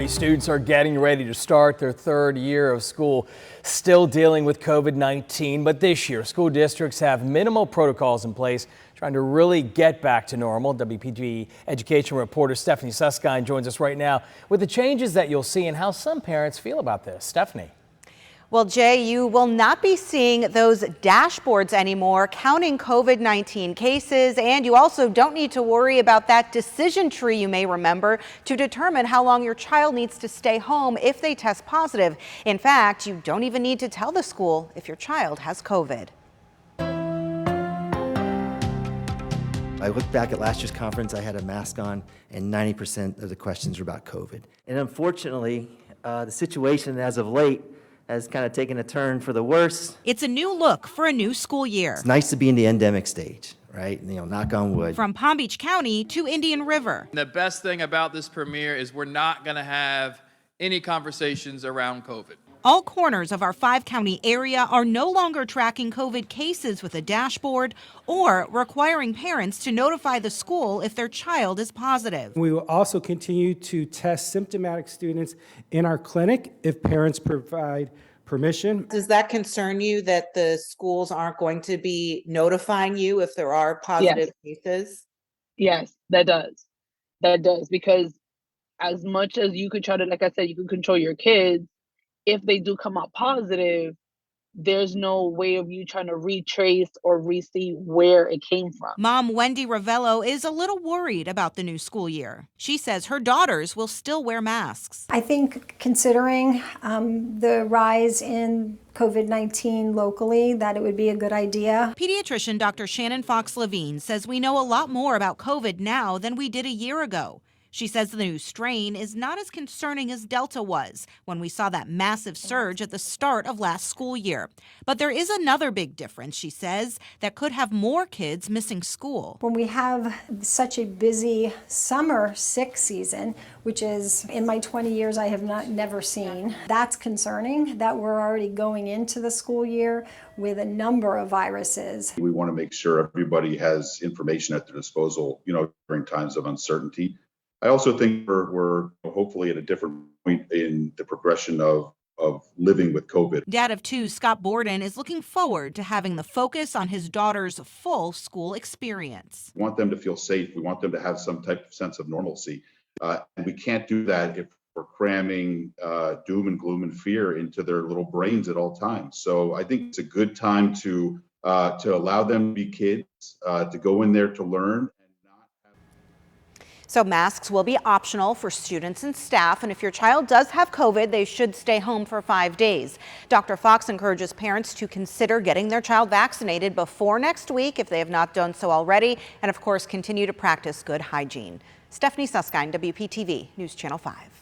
Many students are getting ready to start their third year of school, still dealing with COVID-19. But this year, school districts have minimal protocols in place, trying to really get back to normal. WPTV education reporter Stephanie Susskind joins us right now with the changes that you'll see and how some parents feel about this. Stephanie. Well, Jay, you will not be seeing those dashboards anymore counting COVID-19 cases, and you also don't need to worry about that decision tree you may remember to determine how long your child needs to stay home if they test positive. In fact, you don't even need to tell the school if your child has COVID. I look back at last year's conference, I had a mask on, and 90% of the questions were about COVID. And unfortunately, the situation as of late has kind of taken a turn for the worse. It's a new look for a new school year. It's nice to be in the endemic stage, right? You know, knock on wood. From Palm Beach County to Indian River. The best thing about this premiere is we're not going to have any conversations around COVID. All corners of our 5-county area are no longer tracking COVID cases with a dashboard or requiring parents to notify the school if their child is positive. We will also continue to test symptomatic students in our clinic if parents provide permission. Does that concern you that the schools aren't going to be notifying you if there are positive cases? Yes, that does. That does, because as much as you could try to, like I said, you can control your kids, if they do come out positive, there's no way of you trying to retrace or re-see where it came from. Mom Wendy Ravello is a little worried about the new school year. She says her daughters will still wear masks. I think considering the rise in COVID-19 locally, that it would be a good idea. Pediatrician Dr. Shannon Fox-Levine says we know a lot more about COVID now than we did a year ago. She says the new strain is not as concerning as Delta was when we saw that massive surge at the start of last school year. But there is another big difference, she says, that could have more kids missing school. When we have such a busy summer sick season, which is in my 20 years I have never seen, that's concerning that we're already going into the school year with a number of viruses. We want to make sure everybody has information at their disposal, during times of uncertainty. I also think we're hopefully at a different point in the progression of living with COVID. Dad of 2, Scott Borden, is looking forward to having the focus on his daughter's full school experience. We want them to feel safe. We want them to have some type of sense of normalcy. And we can't do that if we're cramming doom and gloom and fear into their little brains at all times. So I think it's a good time to allow them to be kids, to go in there to learn. So masks will be optional for students and staff, and if your child does have COVID, they should stay home for 5 days. Dr. Fox encourages parents to consider getting their child vaccinated before next week if they have not done so already, and of course continue to practice good hygiene. Stephanie Susskind, WPTV News Channel 5.